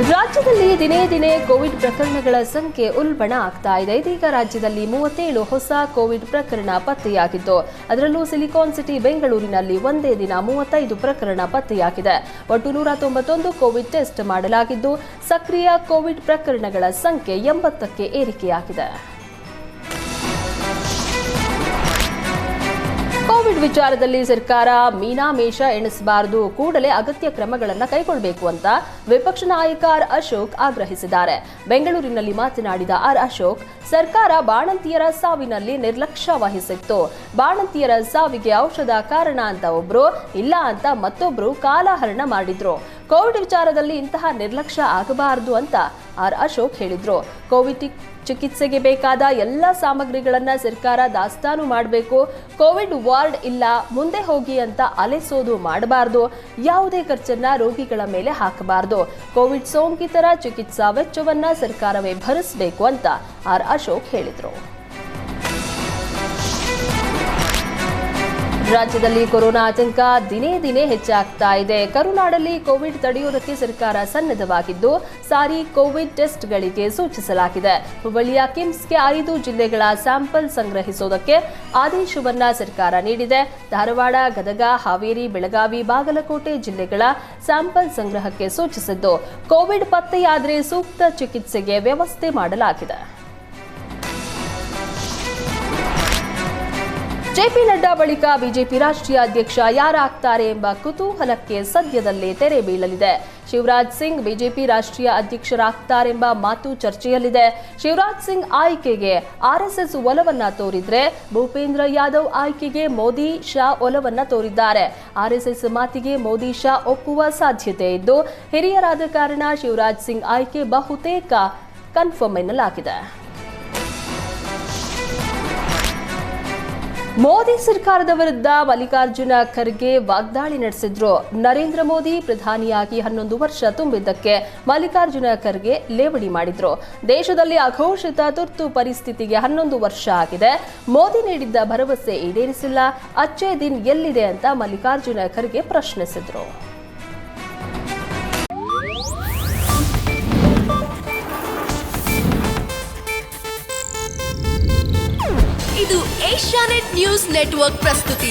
ರಾಜ್ಯದಲ್ಲಿ ದಿನೇ ದಿನೇ ಕೋವಿಡ್ ಪ್ರಕರಣಗಳ ಸಂಖ್ಯೆ ಉಲ್ಬಣ ಆಗ್ತಾ ಇದೆ. ಇದೀಗ ರಾಜ್ಯದಲ್ಲಿ 37 ಹೊಸ ಕೋವಿಡ್ ಪ್ರಕರಣ ಪತ್ತೆಯಾಗಿದ್ದು, ಅದರಲ್ಲೂ ಸಿಲಿಕಾನ್ ಸಿಟಿ ಬೆಂಗಳೂರಿನಲ್ಲಿ ಒಂದೇ ದಿನ 35 ಪ್ರಕರಣ ಪತ್ತೆಯಾಗಿದೆ. ಒಟ್ಟು 191 ಕೋವಿಡ್ ಟೆಸ್ಟ್ ಮಾಡಲಾಗಿದ್ದು, ಸಕ್ರಿಯ ಕೋವಿಡ್ ಪ್ರಕರಣಗಳ ಸಂಖ್ಯೆ 80ಕ್ಕೆ ಏರಿಕೆಯಾಗಿದೆ. ಕೋವಿಡ್ ವಿಚಾರದಲ್ಲಿ ಸರ್ಕಾರ ಮೀನಾಮೇಷ ಎಣಿಸಬಾರದು, ಕೂಡಲೇ ಅಗತ್ಯ ಕ್ರಮಗಳನ್ನು ಕೈಗೊಳ್ಳಬೇಕು ಅಂತ ವಿಪಕ್ಷ ನಾಯಕ ಆರ್ ಅಶೋಕ್ ಆಗ್ರಹಿಸಿದ್ದಾರೆ. ಬೆಂಗಳೂರಿನಲ್ಲಿ ಮಾತನಾಡಿದ ಆರ್ ಅಶೋಕ್, ಸರ್ಕಾರ ಬಾಣಂತಿಯರ ಸಾವಿನಲ್ಲಿ ನಿರ್ಲಕ್ಷ್ಯ ವಹಿಸಿತ್ತು. ಬಾಣಂತಿಯರ ಸಾವಿಗೆ ಔಷಧ ಕಾರಣ ಅಂತ ಒಬ್ರು, ಇಲ್ಲ ಅಂತ ಮತ್ತೊಬ್ರು ಕಾಲಹರಣ ಮಾಡಿದ್ರು. ಕೋವಿಡ್ ವಿಚಾರದಲ್ಲಿ ಇಂತಹ ನಿರ್ಲಕ್ಷ್ಯ ಆಗಬಾರದು ಅಂತ ಆರ್ ಅಶೋಕ್ ಹೇಳಿದ್ರು. ಕೋವಿಡ್ ಚಿಕಿತ್ಸೆಗೆ ಬೇಕಾದ ಎಲ್ಲ ಸಾಮಗ್ರಿಗಳನ್ನ ಸರ್ಕಾರ ದಾಸ್ತಾನು ಮಾಡಬೇಕು. ಕೋವಿಡ್ ವಾರ್ಡ್ ಇಲ್ಲ, ಮುಂದೆ ಹೋಗಿ ಅಂತ ಅಲೆಸೋದು ಮಾಡಬಾರದು. ಯಾವುದೇ ಖರ್ಚನ್ನ ರೋಗಿಗಳ ಮೇಲೆ ಹಾಕಬಾರದು. ಕೋವಿಡ್ ಸೋಂಕಿತರ ಚಿಕಿತ್ಸಾ ವೆಚ್ಚವನ್ನ ಸರ್ಕಾರವೇ ಭರಿಸಬೇಕು ಅಂತ ಆರ್ ಅಶೋಕ್ ಹೇಳಿದರು. ರಾಜ್ಯದಲ್ಲಿ ಕೊರೋನಾ ಆತಂಕ ದಿನೇ ದಿನೇ ಹೆಚ್ಚಾಗ್ತಾ ಇದೆ. ಕರುನಾಡಲ್ಲಿ ಕೋವಿಡ್ ತಡೆಯುವುದಕ್ಕೆ ಸರ್ಕಾರ ಸನ್ನದ್ಧವಾಗಿದ್ದು, ಸಾರಿ ಕೋವಿಡ್ ಟೆಸ್ಟ್ಗಳಿಗೆ ಸೂಚಿಸಲಾಗಿದೆ. ಹುಬ್ಬಳ್ಳಿಯ ಕಿಮ್ಸ್ಗೆ 5 ಜಿಲ್ಲೆಗಳ ಸ್ಯಾಂಪಲ್ ಸಂಗ್ರಹಿಸುವುದಕ್ಕೆ ಆದೇಶವನ್ನ ಸರ್ಕಾರ ನೀಡಿದೆ. ಧಾರವಾಡ, ಗದಗ, ಹಾವೇರಿ, ಬೆಳಗಾವಿ, ಬಾಗಲಕೋಟೆ ಜಿಲ್ಲೆಗಳ ಸ್ಯಾಂಪಲ್ ಸಂಗ್ರಹಕ್ಕೆ ಸೂಚಿಸಿದ್ದು, ಕೋವಿಡ್ ಪತ್ತೆಯಾದರೆ ಸೂಕ್ತ ಚಿಕಿತ್ಸೆಗೆ ವ್ಯವಸ್ಥೆ ಮಾಡಲಾಗಿದೆ. ಜೆಪಿ ನಡ್ಡಾ ಬಳಿಕ ಬಿಜೆಪಿ ರಾಷ್ಟ್ರೀಯ ಅಧ್ಯಕ್ಷ ಯಾರಾಗ್ತಾರೆ ಎಂಬ ಕುತೂಹಲಕ್ಕೆ ಸದ್ಯದಲ್ಲೇ ತೆರೆ ಬೀಳಲಿದೆ. ಶಿವರಾಜ್ ಸಿಂಗ್ ಬಿಜೆಪಿ ರಾಷ್ಟ್ರೀಯ ಅಧ್ಯಕ್ಷರಾಗ್ತಾರೆಂಬ ಮಾತು ಚರ್ಚೆಯಲ್ಲಿದೆ. ಶಿವರಾಜ್ ಸಿಂಗ್ ಆಯ್ಕೆಗೆ ಆರ್ಎಸ್ಎಸ್ ಒಲವನ್ನ ತೋರಿದ್ರೆ, ಭೂಪೇಂದ್ರ ಯಾದವ್ ಆಯ್ಕೆಗೆ ಮೋದಿ ಶಾ ಒಲವನ್ನ ತೋರಿದ್ದಾರೆ. ಆರ್ಎಸ್ಎಸ್ ಮಾತಿಗೆ ಮೋದಿ ಶಾ ಒಪ್ಪುವ ಸಾಧ್ಯತೆ ಇದ್ದು, ಹಿರಿಯ ರಾಜಕಾರಣ ಶಿವರಾಜ್ ಸಿಂಗ್ ಆಯ್ಕೆ ಬಹುತೇಕ ಕನ್ಫರ್ಮ್ ಎನ್ನಲಾಗಿದೆ. ಮೋದಿ ಸರ್ಕಾರದ ವಿರುದ್ಧ ಮಲ್ಲಿಕಾರ್ಜುನ ಖರ್ಗೆ ವಾಗ್ದಾಳಿ ನಡೆಸಿದ್ರು. ನರೇಂದ್ರ ಮೋದಿ ಪ್ರಧಾನಿಯಾಗಿ 11 ವರ್ಷ ತುಂಬಿದ್ದಕ್ಕೆ ಮಲ್ಲಿಕಾರ್ಜುನ ಖರ್ಗೆ ಲೇವಡಿ ಮಾಡಿದ್ರು. ದೇಶದಲ್ಲಿ ಅಘೋಷಿತ ತುರ್ತು ಪರಿಸ್ಥಿತಿಗೆ 11 ವರ್ಷ ಆಗಿದೆ. ಮೋದಿ ನೀಡಿದ್ದ ಭರವಸೆ ಈಡೇರಿಸಿಲ್ಲ. ಅಚ್ಚೇ ದಿನ್ ಎಲ್ಲಿದೆ ಅಂತ ಮಲ್ಲಿಕಾರ್ಜುನ ಖರ್ಗೆ ಪ್ರಶ್ನಿಸಿದ್ರು. ಇದು ಏಷ್ಯಾನೆಟ್ ನ್ಯೂಸ್ ನೆಟ್ವರ್ಕ್ ಪ್ರಸ್ತುತಿ.